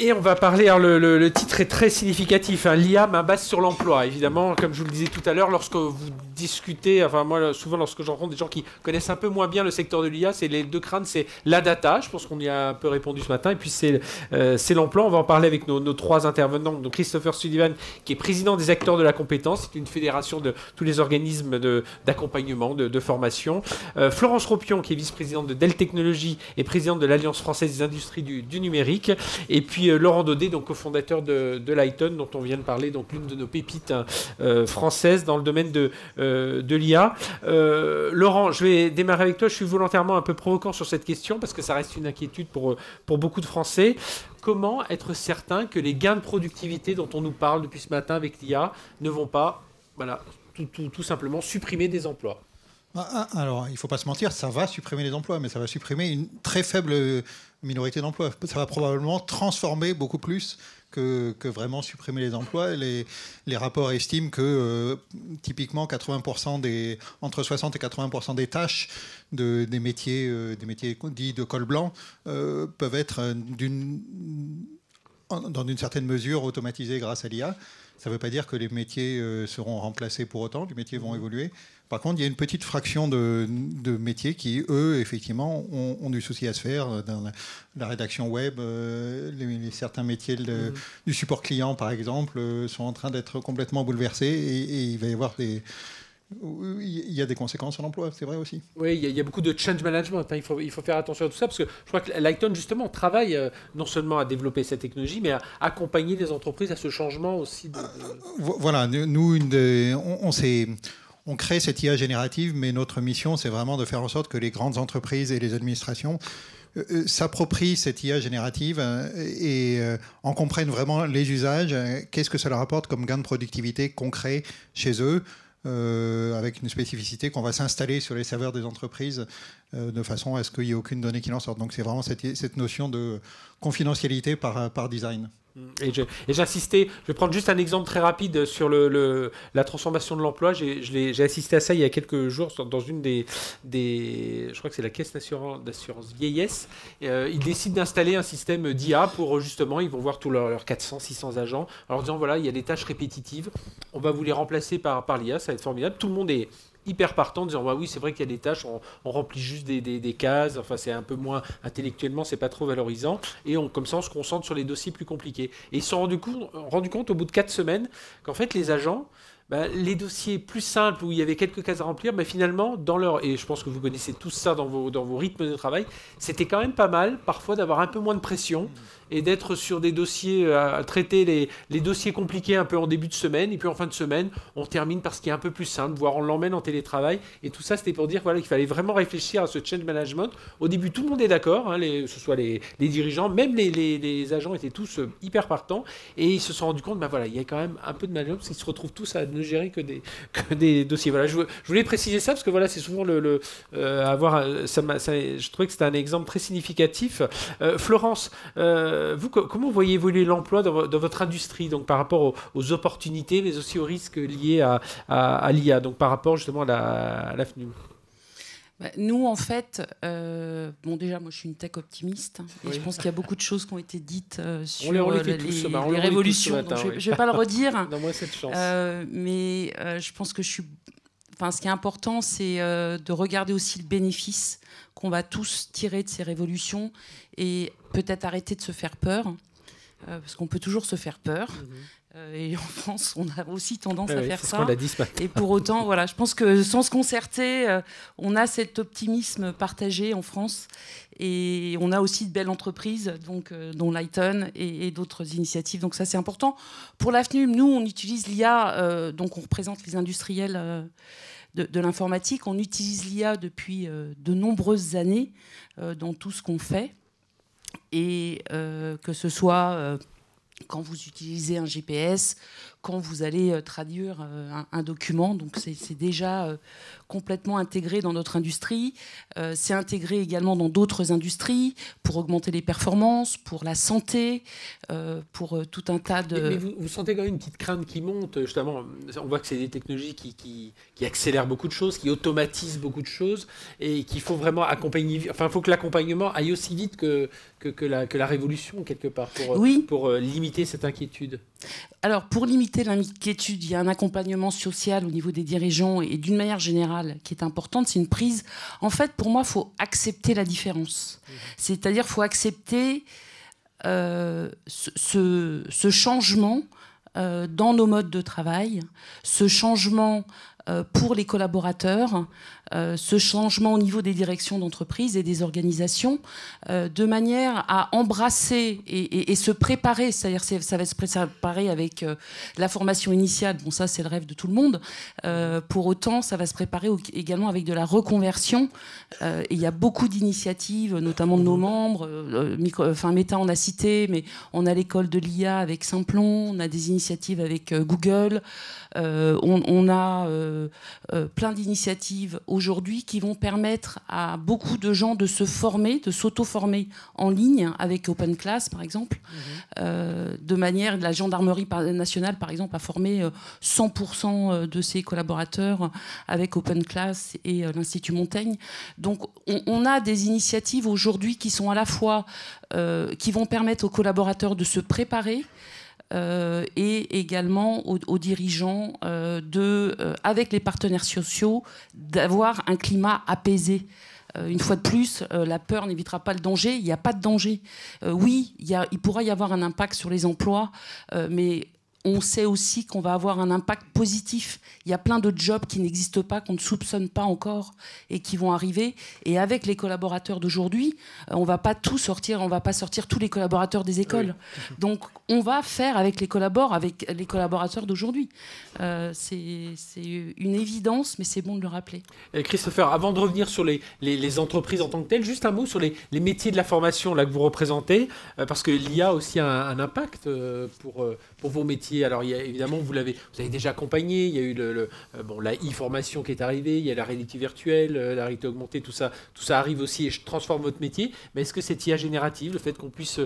Et on va parler, alors le titre est très significatif, hein, l'IA, ma base sur l'emploi. Évidemment, comme je vous le disais tout à l'heure, lorsque vous discutez, enfin moi souvent lorsque je rencontre des gens qui connaissent un peu moins bien le secteur de l'IA, c'est les deux craintes, c'est la data, je pense qu'on y a un peu répondu ce matin, et puis c'est l'emploi. On va en parler avec nos trois intervenants. Donc Christopher Sullivan, qui est président des acteurs de la compétence, c'est une fédération de tous les organismes d'accompagnement, de formation. Florence Ropion, qui est vice-présidente de Dell Technologies et présidente de l'Alliance française des industries du numérique. Et puis Laurent Daudet, donc cofondateur de Lighton, dont on vient de parler, donc l'une de nos pépites françaises dans le domaine de l'IA. Laurent, je vais démarrer avec toi. Je suis volontairement un peu provoquant sur cette question parce que ça reste une inquiétude pour beaucoup de Français. Comment être certain que les gains de productivité dont on nous parle depuis ce matin avec l'IA ne vont pas, voilà, tout simplement supprimer des emplois? Alors, il ne faut pas se mentir, ça va supprimer les emplois, mais ça va supprimer une très faible minorité d'emplois. Ça va probablement transformer beaucoup plus que vraiment supprimer les emplois. Les rapports estiment que typiquement 80% entre 60 et 80% des tâches des métiers dits de col blanc peuvent être dans une certaine mesure automatisés grâce à l'IA. Ça ne veut pas dire que les métiers seront remplacés pour autant, les métiers vont évoluer. Par contre, il y a une petite fraction de métiers qui, eux, effectivement, ont du souci à se faire. Dans la rédaction web, certains métiers du support client, par exemple, sont en train d'être complètement bouleversés et il va y avoir il y a des conséquences sur l'emploi, c'est vrai aussi. Oui, il y a beaucoup de change management. Hein. Il faut faire attention à tout ça parce que je crois que Lighton, justement, travaille non seulement à développer cette technologie, mais à accompagner les entreprises à ce changement aussi. Voilà, nous, on crée cette IA générative, mais notre mission, c'est vraiment de faire en sorte que les grandes entreprises et les administrations s'approprient cette IA générative et en comprennent vraiment les usages. Qu'est-ce que ça leur apporte comme gain de productivité concret chez eux, avec une spécificité qu'on va s'installer sur les serveurs des entreprises de façon à ce qu'il n'y ait aucune donnée qui en sorte. Donc c'est vraiment cette notion de confidentialité par design. Et j'insistais, je vais prendre juste un exemple très rapide sur la transformation de l'emploi. J'ai assisté à ça il y a quelques jours dans une je crois que c'est la caisse d'assurance vieillesse. Ils décident d'installer un système d'IA pour justement, ils vont voir tous leurs 400, 600 agents en leur disant voilà, il y a des tâches répétitives, on va vous les remplacer par l'IA, ça va être formidable. Tout le monde est hyper partant en disant bah oui, c'est vrai qu'il y a des tâches, on remplit juste des cases, enfin c'est un peu moins intellectuellement, c'est pas trop valorisant, et comme ça on se concentre sur les dossiers plus compliqués. Et ils se sont rendu compte au bout de 4 semaines qu'en fait les agents, les dossiers plus simples où il y avait quelques cases à remplir, finalement, et je pense que vous connaissez tous ça dans vos rythmes de travail, c'était quand même pas mal parfois d'avoir un peu moins de pression et d'être sur des dossiers, à traiter les dossiers compliqués un peu en début de semaine, et puis en fin de semaine, on termine par ce qui est un peu plus simple, voire on l'emmène en télétravail. Et tout ça, c'était pour dire qu'il fallait vraiment réfléchir à ce change management. Au début, tout le monde est d'accord, hein, que ce soit les dirigeants, même les agents étaient tous hyper partants, et ils se sont rendus compte, il y a quand même un peu de management, parce qu'ils se retrouvent tous à ne gérer que des dossiers. Voilà, je voulais préciser ça, parce que c'est souvent je trouvais que c'était un exemple très significatif. Florence, vous, comment vous voyez évoluer l'emploi dans votre industrie, donc par rapport aux opportunités, mais aussi aux risques liés à l'IA, donc par rapport justement à la FNUM? Nous, en fait, déjà, moi, je suis une tech optimiste, et je pense qu'il y a beaucoup de choses qui ont été dites sur les révolutions. Je ne vais pas le redire. Donne-moi cette chance. Mais je pense que ce qui est important, c'est de regarder aussi le bénéfice qu'on va tous tirer de ces révolutions et peut-être arrêter de se faire peur, parce qu'on peut toujours se faire peur. Et en France, on a aussi tendance à faire ça. Et pour autant, je pense que sans se concerter, on a cet optimisme partagé en France. Et on a aussi de belles entreprises, dont Lighton et d'autres initiatives. Donc ça, c'est important. Pour la FNUM, nous, on utilise l'IA, on représente les industriels de l'informatique. On utilise l'IA depuis de nombreuses années dans tout ce qu'on fait. Et que ce soit quand vous utilisez un GPS, quand vous allez traduire un document. Donc c'est déjà complètement intégré dans notre industrie. C'est intégré également dans d'autres industries pour augmenter les performances, pour la santé, pour tout un tas de... Mais vous sentez quand même une petite crainte qui monte, justement. On voit que c'est des technologies qui accélèrent beaucoup de choses, qui automatisent beaucoup de choses, et qu'il faut vraiment accompagner... Enfin, il faut que l'accompagnement aille aussi vite que que la révolution, quelque part, pour limiter cette inquiétude? Alors, pour limiter l'inquiétude, il y a un accompagnement social au niveau des dirigeants et d'une manière générale qui est importante. C'est une prise. En fait, pour moi, il faut accepter la différence. C'est-à-dire qu'il faut accepter ce changement dans nos modes de travail, ce changement pour les collaborateurs, ce changement au niveau des directions d'entreprise et des organisations, de manière à embrasser et se préparer, c'est-à-dire ça va se préparer avec la formation initiale, bon ça c'est le rêve de tout le monde, pour autant ça va se préparer également avec de la reconversion, et il y a beaucoup d'initiatives, notamment de nos membres, Meta on a cité, mais on a l'école de l'IA avec Simplon, on a des initiatives avec Google, on a plein d'initiatives aujourd'hui qui vont permettre à beaucoup de gens de se former, de s'auto-former en ligne avec Open Class, par exemple, de manière, la gendarmerie nationale, par exemple, a formé 100% de ses collaborateurs avec Open Class et l'Institut Montaigne. Donc, on a des initiatives aujourd'hui qui sont à la fois, qui vont permettre aux collaborateurs de se préparer, et également aux dirigeants avec les partenaires sociaux d'avoir un climat apaisé. Une fois de plus, la peur n'évitera pas le danger. Il n'y a pas de danger. Oui, il pourra y avoir un impact sur les emplois, mais on sait aussi qu'on va avoir un impact positif. Il y a plein de jobs qui n'existent pas, qu'on ne soupçonne pas encore et qui vont arriver. Et avec les collaborateurs d'aujourd'hui, on ne va pas tout sortir, on ne va pas sortir tous les collaborateurs des écoles. Oui. Donc on va faire avec les collaborateurs d'aujourd'hui. C'est une évidence, mais c'est bon de le rappeler. Et Christopher, avant de revenir sur les entreprises en tant que telles, juste un mot sur les métiers de la formation là, que vous représentez, parce que l'IA a aussi un impact pour vos métiers. Alors, évidemment, vous avez déjà accompagné. Il y a eu la e-formation qui est arrivée. Il y a la réalité virtuelle, la réalité augmentée. Tout ça arrive aussi et je transforme votre métier. Mais est-ce que cette IA générative, le fait qu'on puisse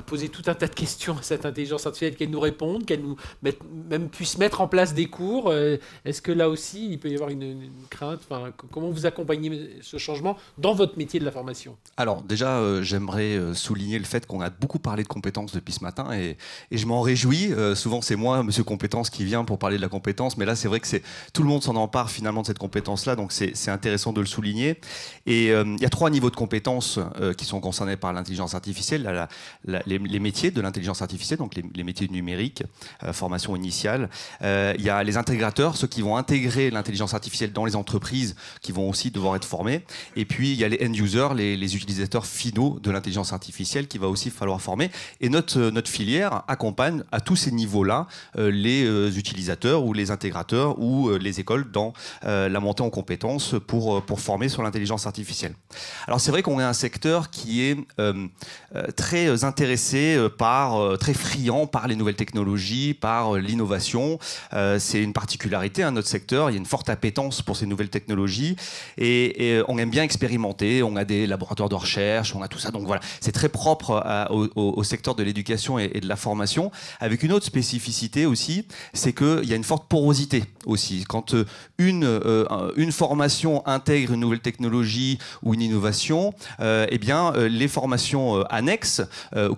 poser tout un tas de questions à cette intelligence artificielle, qu'elle nous réponde, qu'elle même puisse mettre en place des cours, est-ce que là aussi, il peut y avoir une crainte? Comment vous accompagnez ce changement dans votre métier de la formation? Alors, déjà, j'aimerais souligner le fait qu'on a beaucoup parlé de compétences depuis ce matin et je m'en réjouis. Souvent, c'est moi, monsieur compétence, qui vient pour parler de la compétence, mais là, c'est vrai que tout le monde s'en empare finalement de cette compétence-là, donc c'est intéressant de le souligner. Et il y a 3 niveaux de compétences qui sont concernés par l'intelligence artificielle, les métiers de l'intelligence artificielle, donc les métiers du numérique, formation initiale. Il y a les intégrateurs, ceux qui vont intégrer l'intelligence artificielle dans les entreprises, qui vont aussi devoir être formés. Et puis, il y a les end-users, les utilisateurs finaux de l'intelligence artificielle, qu'il va aussi falloir former. Et notre filière accompagne à tous ces niveaux-là les utilisateurs ou les intégrateurs ou les écoles dans la montée en compétences pour former sur l'intelligence artificielle. Alors c'est vrai qu'on est un secteur qui est très intéressé très friand par les nouvelles technologies, par l'innovation. C'est une particularité, notre secteur, il y a une forte appétence pour ces nouvelles technologies et on aime bien expérimenter, on a des laboratoires de recherche, on a tout ça, donc voilà, c'est très propre au secteur de l'éducation et de la formation, avec une autre spécificité aussi, c'est qu'il y a une forte porosité aussi. Quand une formation intègre une nouvelle technologie ou une innovation, eh bien, les formations annexes,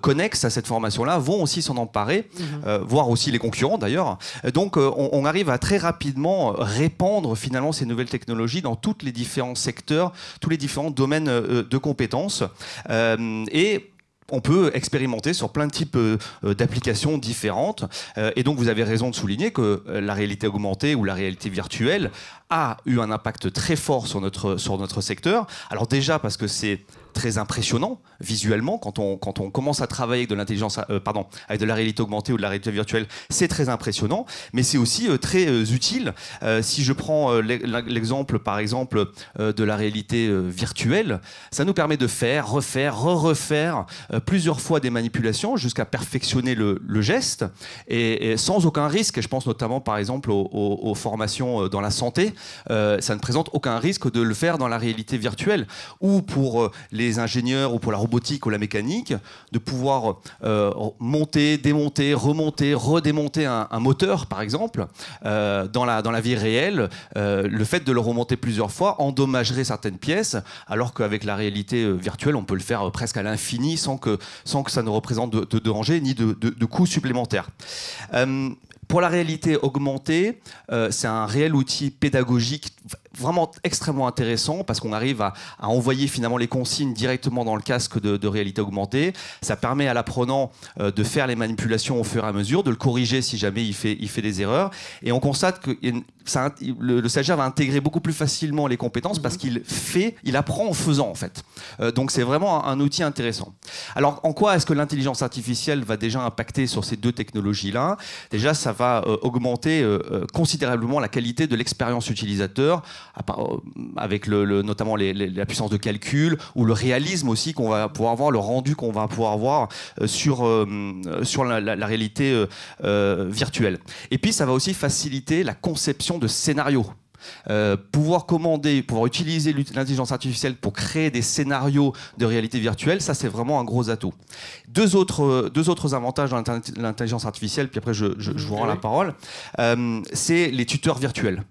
connexes à cette formation-là, vont aussi s'en emparer, voire aussi les concurrents d'ailleurs. Donc, on arrive à très rapidement répandre finalement ces nouvelles technologies dans tous les différents secteurs, tous les différents domaines de compétences. Et on peut expérimenter sur plein de types d'applications différentes. Et donc, vous avez raison de souligner que la réalité augmentée ou la réalité virtuelle a eu un impact très fort sur notre secteur. Alors déjà, parce que c'est très impressionnant visuellement quand on commence à travailler avec de l'intelligence, avec de la réalité augmentée ou de la réalité virtuelle, c'est très impressionnant, mais c'est aussi très utile. Si je prends l'exemple, par exemple, de la réalité virtuelle, ça nous permet de faire, refaire plusieurs fois des manipulations jusqu'à perfectionner le geste et sans aucun risque. Et je pense notamment, par exemple, aux formations dans la santé. Ça ne présente aucun risque de le faire dans la réalité virtuelle ou pour les les ingénieurs ou pour la robotique ou la mécanique, de pouvoir monter, démonter, remonter, redémonter un moteur, par exemple, dans la vie réelle. Le fait de le remonter plusieurs fois endommagerait certaines pièces, alors qu'avec la réalité virtuelle, on peut le faire presque à l'infini sans que ça ne représente de danger ni de coûts supplémentaires. Pour la réalité augmentée, c'est un réel outil pédagogique vraiment extrêmement intéressant parce qu'on arrive à envoyer finalement les consignes directement dans le casque de réalité augmentée. Ça permet à l'apprenant de faire les manipulations au fur et à mesure, de le corriger si jamais il fait des erreurs. Et on constate que le stagiaire va intégrer beaucoup plus facilement les compétences parce qu'il apprend en faisant en fait. Donc c'est vraiment un outil intéressant. Alors en quoi est-ce que l'intelligence artificielle va déjà impacter sur ces deux technologies-là? Déjà, ça va augmenter considérablement la qualité de l'expérience utilisateur, avec notamment la puissance de calcul ou le réalisme aussi qu'on va pouvoir avoir, le rendu qu'on va pouvoir avoir sur la réalité virtuelle. Et puis ça va aussi faciliter la conception de scénarios. Pouvoir utiliser l'intelligence artificielle pour créer des scénarios de réalité virtuelle, ça c'est vraiment un gros atout. Deux autres avantages dans l'intelligence artificielle, puis après je vous rends la parole, c'est les tuteurs virtuels.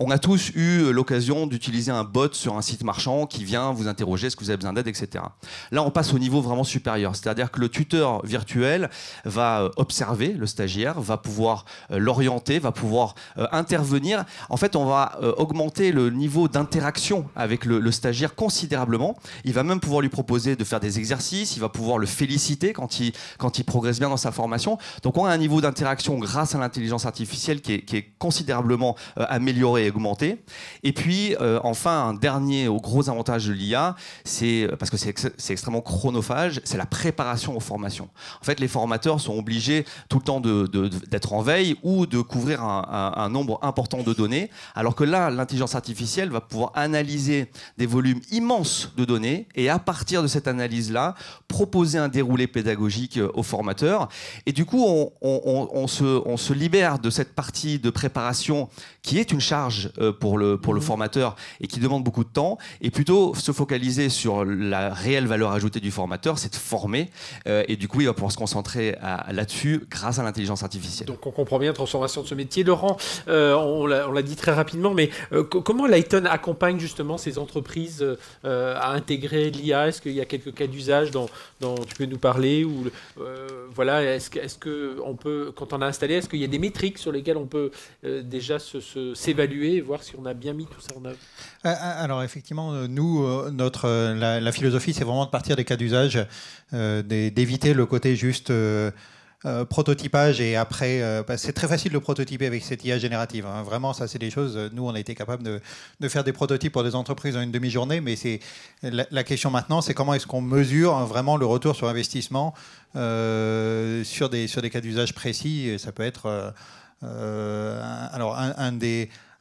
On a tous eu l'occasion d'utiliser un bot sur un site marchand qui vient vous interroger, est-ce que vous avez besoin d'aide, etc. Là, on passe au niveau vraiment supérieur. C'est-à-dire que le tuteur virtuel va observer le stagiaire, va pouvoir l'orienter, va pouvoir intervenir. En fait, on va augmenter le niveau d'interaction avec le stagiaire considérablement. Il va même pouvoir lui proposer de faire des exercices, il va pouvoir le féliciter quand il progresse bien dans sa formation. Donc, on a un niveau d'interaction grâce à l'intelligence artificielle qui est considérablement amélioré et augmenté. Et puis, enfin, un dernier gros avantage de l'IA, parce que c'est extrêmement chronophage, c'est la préparation aux formations. En fait, les formateurs sont obligés tout le temps d'être en veille ou de couvrir un nombre important de données, alors que là, l'intelligence artificielle va pouvoir analyser des volumes immenses de données et à partir de cette analyse-là, proposer un déroulé pédagogique aux formateurs. Et du coup, on se libère de cette partie de préparation qui est une charge pour le formateur et qui demande beaucoup de temps, et plutôt se focaliser sur la réelle valeur ajoutée du formateur, c'est de former, et du coup il va pouvoir se concentrer là-dessus grâce à l'intelligence artificielle. Donc on comprend bien la transformation de ce métier. Laurent, on l'a dit très rapidement, mais comment Lighton accompagne justement ces entreprises à intégrer l'IA? Est-ce qu'il y a quelques cas d'usage dont tu peux nous parler, ou voilà, est-ce que on peut, quand on a installé, est-ce qu'il y a des métriques sur lesquelles on peut déjà s'évaluer et voir si on a bien mis tout ça en œuvre? Alors effectivement, nous, la philosophie, c'est vraiment de partir des cas d'usage, d'éviter le côté juste prototypage, et après, c'est très facile de prototyper avec cette IA générative. Hein. Vraiment, ça c'est des choses, nous on a été capable de faire des prototypes pour des entreprises en une demi-journée, mais c'est la question maintenant, c'est comment est-ce qu'on mesure vraiment le retour sur investissement sur des cas d'usage précis. Et ça peut être alors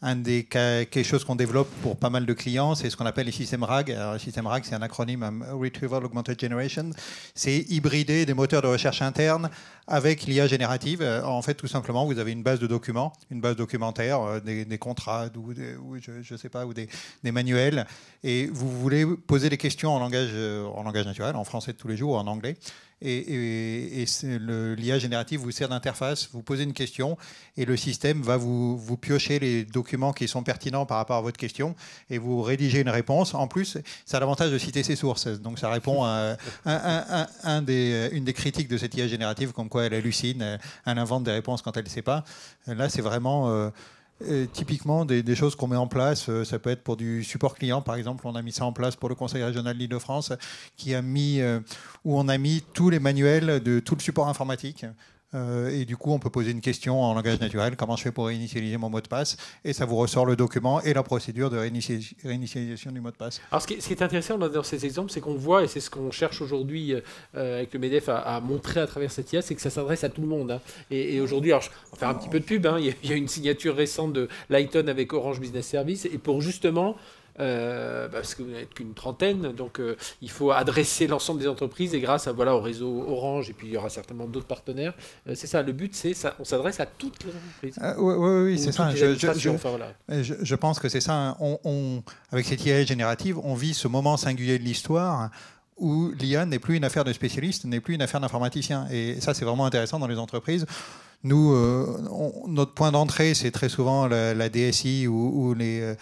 quelque chose qu'on développe pour pas mal de clients, c'est ce qu'on appelle les systèmes RAG. Alors, les systèmes RAG, c'est un acronyme, Retrieval Augmented Generation. C'est hybrider des moteurs de recherche internes avec l'IA générative. En fait, tout simplement, vous avez une base de documents, une base documentaire, des contrats, ou je sais pas, ou des manuels, et vous voulez poser des questions en langage naturel, en français de tous les jours, ou en anglais. Et l'IA générative vous sert d'interface, vous posez une question et le système va vous piocher les documents qui sont pertinents par rapport à votre question et vous rédigez une réponse. En plus, ça a l'avantage de citer ses sources. Donc ça répond à une des critiques de cette IA générative, comme quoi elle hallucine, elle invente des réponses quand elle ne sait pas. Là, c'est vraiment... typiquement des choses qu'on met en place, ça peut être pour du support client par exemple. On a mis ça en place pour le Conseil régional de l'Île-de-France, où on a mis tous les manuels de tout le support informatique. Et du coup, on peut poser une question en langage naturel, comment je fais pour réinitialiser mon mot de passe, et ça vous ressort le document et la procédure de réinitialisation du mot de passe. Alors, ce qui est intéressant dans ces exemples, c'est qu'on voit, et c'est ce qu'on cherche aujourd'hui avec le MEDEF à montrer à travers cette IA, c'est que ça s'adresse à tout le monde. Hein. Et aujourd'hui, alors, on va faire un petit peu de pub, hein, il y a une signature récente de Lighton avec Orange Business Services, et pour justement parce que vous n'êtes qu'une trentaine, donc il faut adresser l'ensemble des entreprises et grâce au réseau Orange, et puis il y aura certainement d'autres partenaires. C'est ça, le but, c'est ça, on s'adresse à toutes les entreprises. Oui, c'est ça. Voilà. Je pense que c'est ça. Avec cette IA générative, on vit ce moment singulier de l'histoire où l'IA n'est plus une affaire de spécialistes, n'est plus une affaire d'informaticiens. Et ça, c'est vraiment intéressant dans les entreprises. Nous, notre point d'entrée, c'est très souvent la DSI ou les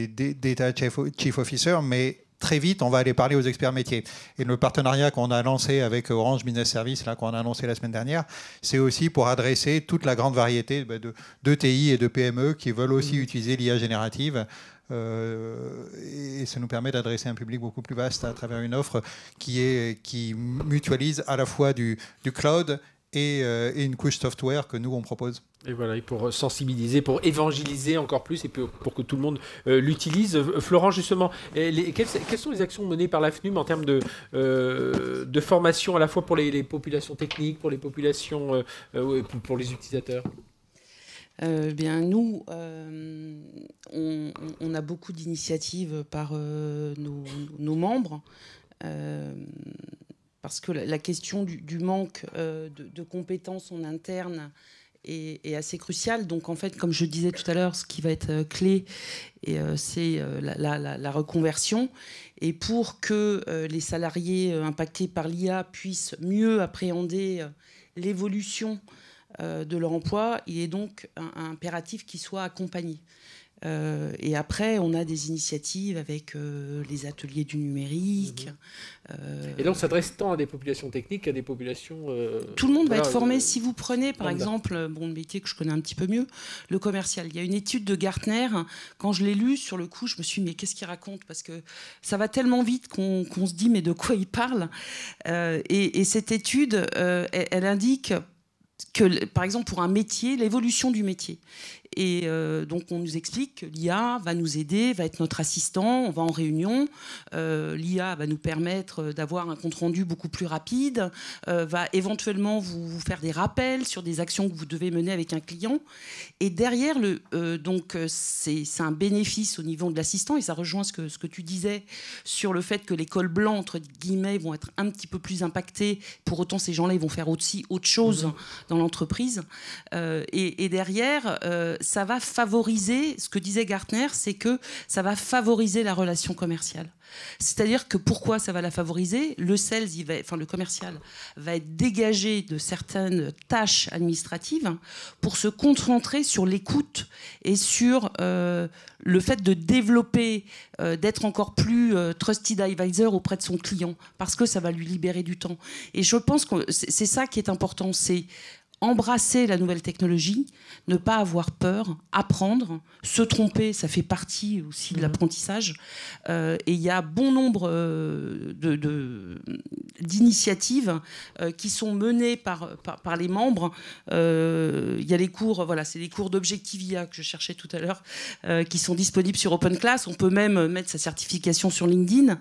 Data Chief Officer, mais très vite, on va aller parler aux experts métiers. Et le partenariat qu'on a lancé avec Orange Business Service, là, qu'on a annoncé la semaine dernière, c'est aussi pour adresser toute la grande variété de TI et de PME qui veulent aussi utiliser l'IA générative. Et ça nous permet d'adresser un public beaucoup plus vaste à travers une offre qui mutualise à la fois du cloud et une couche software que nous, on propose. Et voilà, et pour sensibiliser, pour évangéliser encore plus et pour que tout le monde l'utilise. Florent, justement, quelles sont les actions menées par la FNUM en termes de formation à la fois pour les populations techniques, pour les populations, pour les utilisateurs? Bien, nous, on a beaucoup d'initiatives par nos membres, parce que la question du manque de compétences en interne est assez cruciale. Donc, en fait, comme je disais tout à l'heure, ce qui va être clé, c'est la reconversion. Et pour que les salariés impactés par l'IA puissent mieux appréhender l'évolution de leur emploi, il est donc impératif qu'ils soient accompagnés. Et après, on a des initiatives avec les ateliers du numérique. Et là, on s'adresse tant à des populations techniques qu'à des populations... Tout le monde va être formé. Si vous prenez, par exemple, le métier que je connais un petit peu mieux, le commercial. Il y a une étude de Gartner. Quand je l'ai lue, sur le coup, je me suis dit, mais qu'est-ce qu'il raconte? Parce que ça va tellement vite qu'on se dit, mais de quoi il parle? Et cette étude, elle indique que, par exemple, pour un métier, l'évolution du métier. Et donc, on nous explique que l'IA va nous aider, va être notre assistant, on va en réunion. L'IA va nous permettre d'avoir un compte-rendu beaucoup plus rapide, va éventuellement vous faire des rappels sur des actions que vous devez mener avec un client. Et derrière, donc, c'est un bénéfice au niveau de l'assistant, et ça rejoint ce que tu disais sur le fait que les cols blancs, entre guillemets, vont être un petit peu plus impactés. Pour autant, ces gens-là, ils vont faire aussi autre chose dans l'entreprise. Et derrière, ça va favoriser, ce que disait Gartner, c'est que ça va favoriser la relation commerciale. C'est-à-dire que pourquoi ça va la favoriser? Le commercial va être dégagé de certaines tâches administratives pour se concentrer sur l'écoute et sur le fait de développer, d'être encore plus trusted advisor auprès de son client, parce que ça va lui libérer du temps. Et je pense que c'est ça qui est important, c'est embrasser la nouvelle technologie, ne pas avoir peur, apprendre, se tromper, ça fait partie aussi de l'apprentissage. Et il y a bon nombre d'initiatives qui sont menées par les membres. Il y a les cours, voilà, c'est les cours d'Objective IA que je cherchais tout à l'heure, qui sont disponibles sur Open Class. On peut même mettre sa certification sur LinkedIn.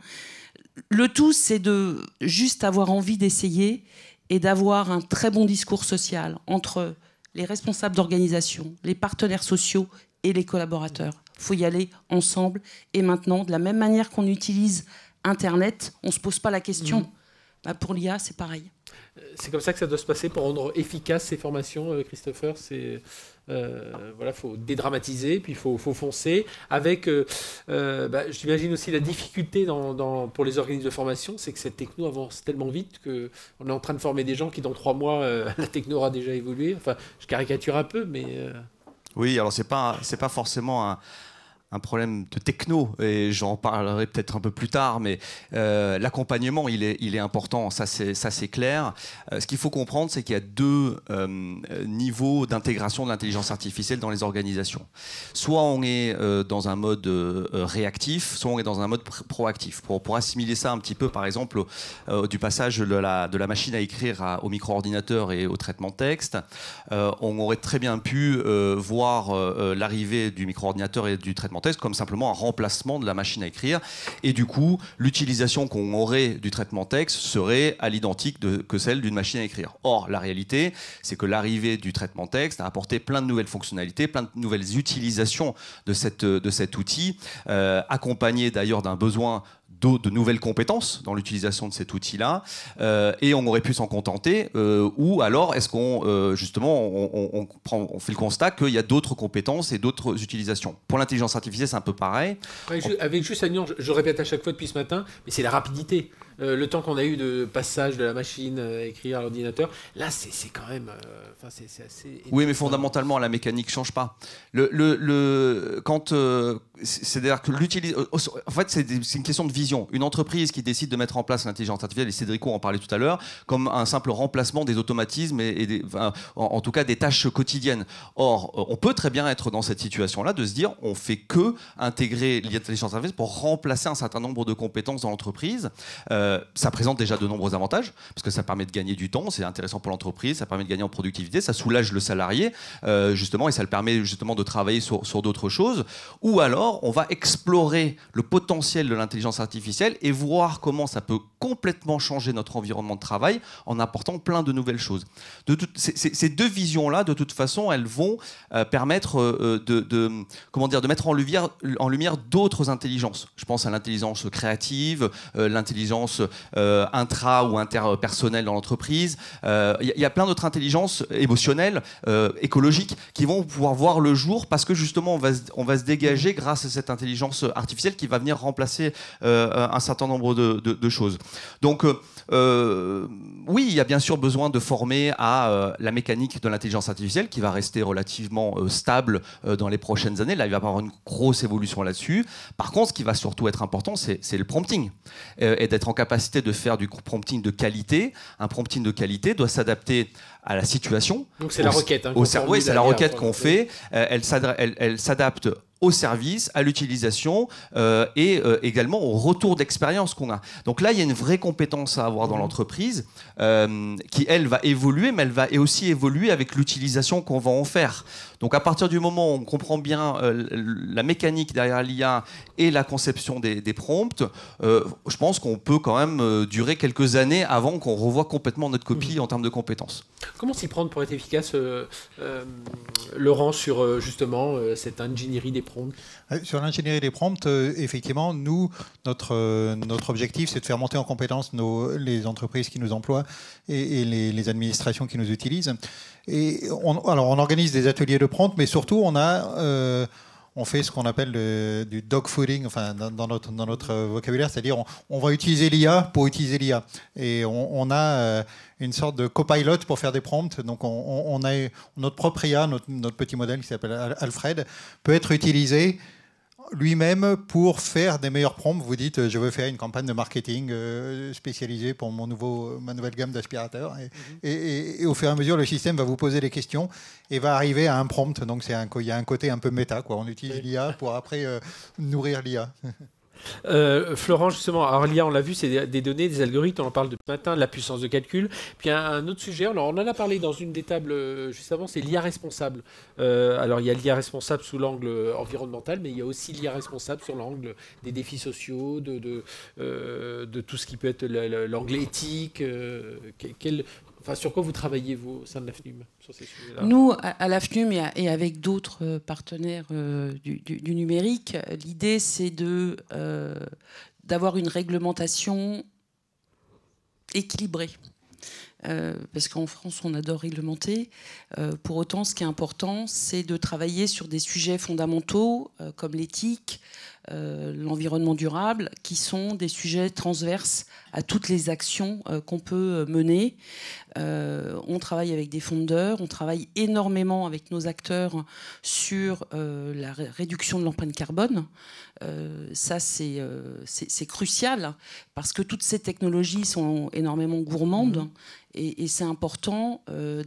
Le tout, c'est de juste avoir envie d'essayer et d'avoir un très bon discours social entre les responsables d'organisation, les partenaires sociaux et les collaborateurs. Il faut y aller ensemble. Et maintenant, de la même manière qu'on utilise Internet, on ne se pose pas la question. Pour l'IA, c'est pareil. C'est comme ça que ça doit se passer pour rendre efficaces ces formations, Christopher. Voilà, faut dédramatiser, puis il faut foncer. Avec, j'imagine aussi la difficulté pour les organismes de formation, c'est que cette techno avance tellement vite qu'on est en train de former des gens qui, dans 3 mois, la techno aura déjà évolué. Enfin, je caricature un peu, mais... Oui, alors c'est pas forcément un problème de techno, et j'en parlerai peut-être un peu plus tard, mais l'accompagnement, il est important, ça c'est clair. Ce qu'il faut comprendre, c'est qu'il y a 2 niveaux d'intégration de l'intelligence artificielle dans les organisations. Soit on est dans un mode réactif, soit on est dans un mode proactif. Pour assimiler ça un petit peu, par exemple, du passage de la machine à écrire au micro-ordinateur et au traitement de texte, on aurait très bien pu voir l'arrivée du micro-ordinateur et du traitement traitement texte comme simplement un remplacement de la machine à écrire. Et du coup, l'utilisation qu'on aurait du traitement texte serait à l'identique que celle d'une machine à écrire. Or, la réalité, c'est que l'arrivée du traitement texte a apporté plein de nouvelles fonctionnalités, plein de nouvelles utilisations de cet outil, accompagné d'ailleurs d'un besoin de nouvelles compétences dans l'utilisation de cet outil-là, et on aurait pu s'en contenter, ou alors est-ce qu'on justement on fait le constat qu'il y a d'autres compétences et d'autres utilisations. Pour l'intelligence artificielle, c'est un peu pareil. Ouais, avec juste à nuance, je répète à chaque fois depuis ce matin, mais c'est la rapidité. Le temps qu'on a eu de passage de la machine à écrire à l'ordinateur, là c'est quand même, c'est assez. Oui, mais fondamentalement la mécanique change pas. C'est-à-dire que en fait c'est une question de vision. Une entreprise qui décide de mettre en place l'intelligence artificielle, et Cédrico en parlait tout à l'heure, comme un simple remplacement des automatismes et en tout cas des tâches quotidiennes. Or, on peut très bien être dans cette situation-là de se dire on fait que intégrer l'intelligence artificielle pour remplacer un certain nombre de compétences dans l'entreprise. Ça présente déjà de nombreux avantages, parce que ça permet de gagner du temps, c'est intéressant pour l'entreprise, ça permet de gagner en productivité, ça soulage le salarié, justement, et ça le permet justement de travailler sur d'autres choses. Ou alors, on va explorer le potentiel de l'intelligence artificielle et voir comment ça peut complètement changer notre environnement de travail en apportant plein de nouvelles choses. Ces deux visions-là, de toute façon, elles vont permettre de mettre en lumière d'autres intelligences. Je pense à l'intelligence créative, l'intelligence intra- ou interpersonnelle dans l'entreprise. Il y a plein d'autres intelligences émotionnelles, écologiques, qui vont pouvoir voir le jour parce que justement on va se dégager grâce à cette intelligence artificielle qui va venir remplacer un certain nombre de choses. Donc oui, il y a bien sûr besoin de former à la mécanique de l'intelligence artificielle qui va rester relativement stable dans les prochaines années. Là, il va y avoir une grosse évolution là-dessus. Par contre, ce qui va surtout être important, c'est le prompting et d'être en capacité de faire du prompting de qualité. Un prompting de qualité doit s'adapter à la situation. Donc c'est la requête. Oui, c'est la requête qu'on fait. Elle s'adapte au service, à l'utilisation et également au retour d'expérience qu'on a. Donc là, il y a une vraie compétence à avoir dans l'entreprise qui, elle, va évoluer, mais elle va aussi évoluer avec l'utilisation qu'on va en faire. Donc à partir du moment où on comprend bien la mécanique derrière l'IA et la conception des prompts, je pense qu'on peut quand même durer quelques années avant qu'on revoie complètement notre copie en termes de compétences. Comment s'y prendre pour être efficace, Laurent, sur justement cette ingénierie des prompts? Sur l'ingénierie des prompts, effectivement, nous, notre objectif, c'est de faire monter en compétence les entreprises qui nous emploient et les administrations qui nous utilisent. Et on organise des ateliers de prompt, mais surtout, on fait ce qu'on appelle du dog fooding, enfin, dans notre vocabulaire, c'est-à-dire on va utiliser l'IA pour utiliser l'IA. Et on a une sorte de copilot pour faire des prompts. Donc on a notre propre IA, notre petit modèle qui s'appelle Alfred, peut être utilisé lui-même pour faire des meilleurs prompts. Vous dites, je veux faire une campagne de marketing spécialisée pour ma nouvelle gamme d'aspirateurs. Et au fur et à mesure, le système va vous poser des questions et va arriver à un prompt. Donc il y a un côté un peu méta, quoi. On utilise l'IA pour après nourrir l'IA. Florent, justement, alors l'IA, on l'a vu, c'est des données, des algorithmes, on en parle depuis ce matin, de la puissance de calcul. Puis un autre sujet, alors on en a parlé dans une des tables juste avant, c'est l'IA responsable. Alors il y a l'IA responsable sous l'angle environnemental, mais il y a aussi l'IA responsable sur l'angle des défis sociaux, de tout ce qui peut être l'angle éthique. Sur quoi vous travaillez, vous, au sein de l'AFNUM, sur ces sujets-là? Nous, à l'AFNUM et avec d'autres partenaires du numérique, l'idée, c'est d'avoir une réglementation équilibrée. Parce qu'en France, on adore réglementer. Pour autant, ce qui est important, c'est de travailler sur des sujets fondamentaux comme l'éthique, l'environnement durable, qui sont des sujets transverses à toutes les actions qu'on peut mener. On travaille avec des fondeurs, on travaille énormément avec nos acteurs sur la réduction de l'empreinte carbone. Ça, c'est crucial parce que toutes ces technologies sont énormément gourmandes et c'est important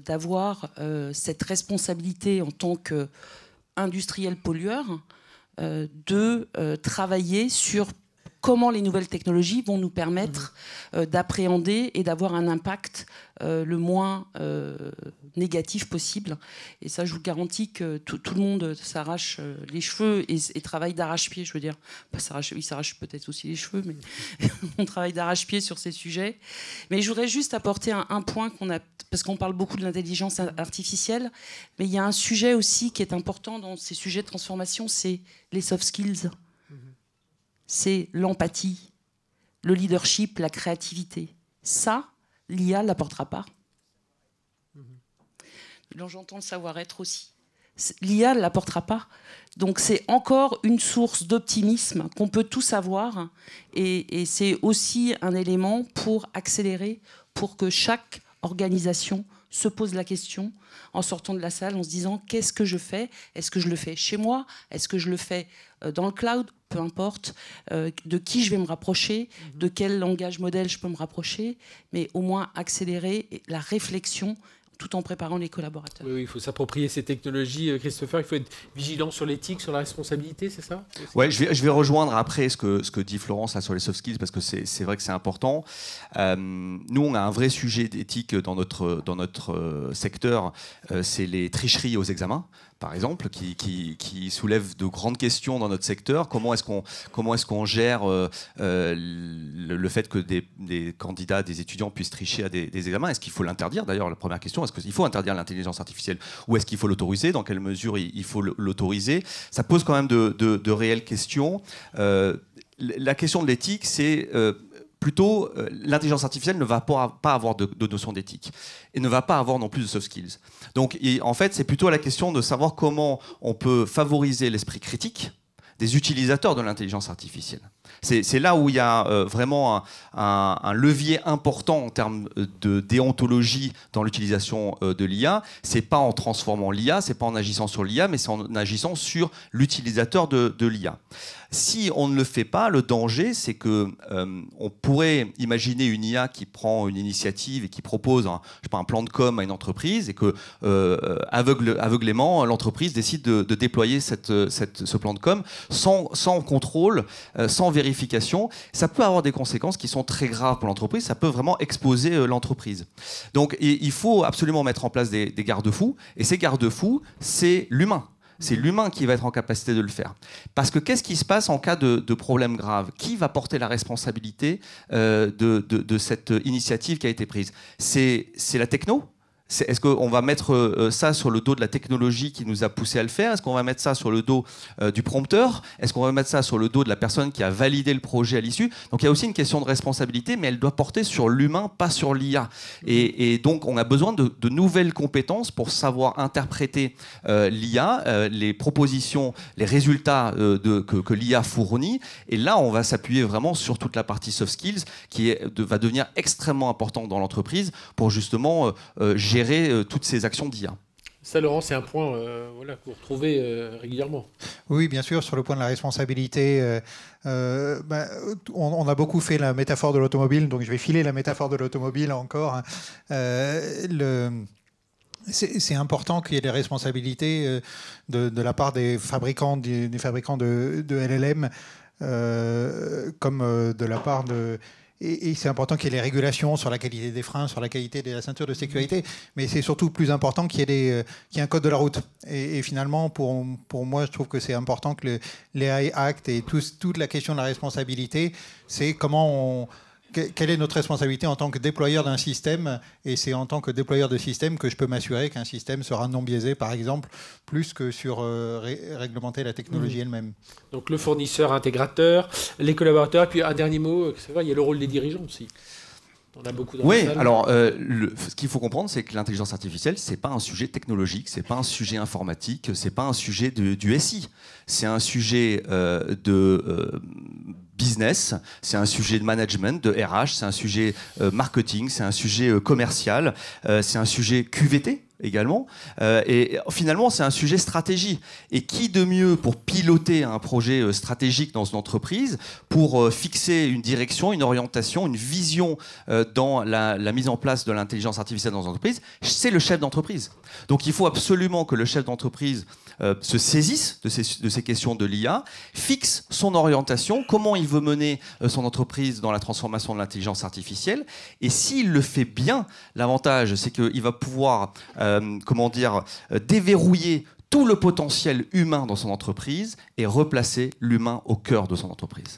d'avoir cette responsabilité en tant qu'industriel pollueur de travailler sur comment les nouvelles technologies vont nous permettre d'appréhender et d'avoir un impact le moins négatif possible. Et ça, je vous garantis que tout le monde s'arrache les cheveux et travaille d'arrache-pied, je veux dire. Il s'arrache peut-être aussi les cheveux, mais on travaille d'arrache-pied sur ces sujets. Mais je voudrais juste apporter un point parce qu'on parle beaucoup de l'intelligence artificielle, mais il y a un sujet aussi qui est important dans ces sujets de transformation, c'est les soft skills. C'est l'empathie, le leadership, la créativité. Ça, l'IA ne l'apportera pas. J'entends le savoir-être aussi. L'IA ne l'apportera pas. Donc c'est encore une source d'optimisme qu'on peut tous avoir. Et c'est aussi un élément pour accélérer, pour que chaque organisation se pose la question en sortant de la salle, en se disant qu'est-ce que je fais? Est-ce que je le fais chez moi? Est-ce que je le fais dans le cloud? Peu importe. De qui je vais me rapprocher? De quel langage modèle je peux me rapprocher? Mais au moins accélérer la réflexion tout en préparant les collaborateurs. Oui, il faut s'approprier ces technologies, Christopher. Il faut être vigilant sur l'éthique, sur la responsabilité, c'est ça? Ouais, je vais rejoindre après ce que dit Florence là, sur les soft skills, parce que c'est vrai que c'est important. Nous, on a un vrai sujet d'éthique dans notre secteur, c'est les tricheries aux examens, par exemple, qui soulèvent de grandes questions dans notre secteur. Comment est-ce qu'on gère le fait que des candidats, des étudiants puissent tricher à des examens? Est-ce qu'il faut l'interdire? D'ailleurs, la première question, est-ce qu'il faut interdire l'intelligence artificielle ou est-ce qu'il faut l'autoriser? Dans quelle mesure il faut l'autoriser? Ça pose quand même de réelles questions. La question de l'éthique, c'est plutôt l'intelligence artificielle ne va pas avoir de notion d'éthique et ne va pas avoir non plus de soft skills. Donc en fait, c'est plutôt la question de savoir comment on peut favoriser l'esprit critique des utilisateurs de l'intelligence artificielle. C'est là où il y a vraiment un levier important en termes de déontologie dans l'utilisation de l'IA. C'est pas en transformant l'IA, c'est pas en agissant sur l'IA, mais c'est en agissant sur l'utilisateur de l'IA. Si on ne le fait pas, le danger, c'est que on pourrait imaginer une IA qui prend une initiative et qui propose un plan de com à une entreprise et que aveuglément, l'entreprise décide de déployer ce plan de com sans contrôle, sans vérification. Ça peut avoir des conséquences qui sont très graves pour l'entreprise. Ça peut vraiment exposer l'entreprise. Donc il faut absolument mettre en place des garde-fous. Et ces garde-fous, c'est l'humain. C'est l'humain qui va être en capacité de le faire. Parce que qu'est-ce qui se passe en cas de problème grave? Qui va porter la responsabilité de cette initiative qui a été prise? C'est la techno? Est-ce qu'on va mettre ça sur le dos de la technologie qui nous a poussé à le faire? Est-ce qu'on va mettre ça sur le dos du prompteur? Est-ce qu'on va mettre ça sur le dos de la personne qui a validé le projet à l'issue? Donc il y a aussi une question de responsabilité, mais elle doit porter sur l'humain, pas sur l'IA. Et donc on a besoin de nouvelles compétences pour savoir interpréter l'IA, les propositions, les résultats que l'IA fournit. Et là, on va s'appuyer vraiment sur toute la partie soft skills qui va devenir extrêmement importante dans l'entreprise pour justement gérer toutes ces actions d'IA. Ça, Laurent, c'est un point que vous retrouvez régulièrement. Oui, bien sûr, sur le point de la responsabilité, on a beaucoup fait la métaphore de l'automobile, donc je vais filer la métaphore de l'automobile encore. C'est important qu'il y ait des responsabilités de la part des fabricants, des fabricants de LLM, comme de la part de... Et c'est important qu'il y ait les régulations sur la qualité des freins, sur la qualité de la ceinture de sécurité, mais c'est surtout plus important qu'il y ait un code de la route. Et finalement, pour moi, je trouve que c'est important que l'AI Act et toute la question de la responsabilité, c'est quelle est notre responsabilité en tant que déployeur d'un système, et c'est en tant que déployeur de système que je peux m'assurer qu'un système sera non biaisé, par exemple, plus que sur réglementer la technologie elle-même. Donc le fournisseur, intégrateur, les collaborateurs, et puis un dernier mot, il y a le rôle des dirigeants aussi. On a beaucoup oui, alors ce qu'il faut comprendre, c'est que l'intelligence artificielle, c'est pas un sujet technologique, c'est pas un sujet informatique, c'est pas un sujet du SI, c'est un sujet de business, c'est un sujet de management, de RH, c'est un sujet marketing, c'est un sujet commercial, c'est un sujet QVT également, et finalement c'est un sujet stratégie. Et qui de mieux pour piloter un projet stratégique dans une entreprise, pour fixer une direction, une orientation, une vision dans la mise en place de l'intelligence artificielle dans une entreprise, c'est le chef d'entreprise. Donc il faut absolument que le chef d'entreprise se saisisse de ces questions de l'IA, fixe son orientation, comment il veut mener son entreprise dans la transformation de l'intelligence artificielle. Et s'il le fait bien, l'avantage, c'est qu'il va pouvoir, déverrouiller tout le potentiel humain dans son entreprise et replacer l'humain au cœur de son entreprise.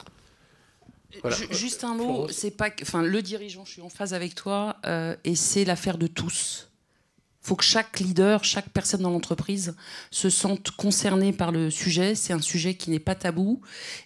Voilà. Juste un mot, c'est pas, le dirigeant, je suis en phase avec toi, et c'est l'affaire de tous. Il faut que chaque leader, chaque personne dans l'entreprise se sente concernée par le sujet. C'est un sujet qui n'est pas tabou.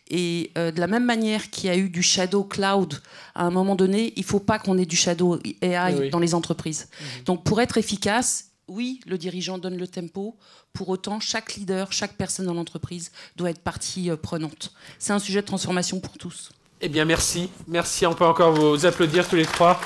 Et de la même manière qu'il y a eu du shadow cloud à un moment donné, il ne faut pas qu'on ait du shadow AI dans les entreprises. Donc pour être efficace, oui, le dirigeant donne le tempo. Pour autant, chaque leader, chaque personne dans l'entreprise doit être partie prenante. C'est un sujet de transformation pour tous. Eh bien, merci. Merci, on peut encore vous applaudir tous les trois.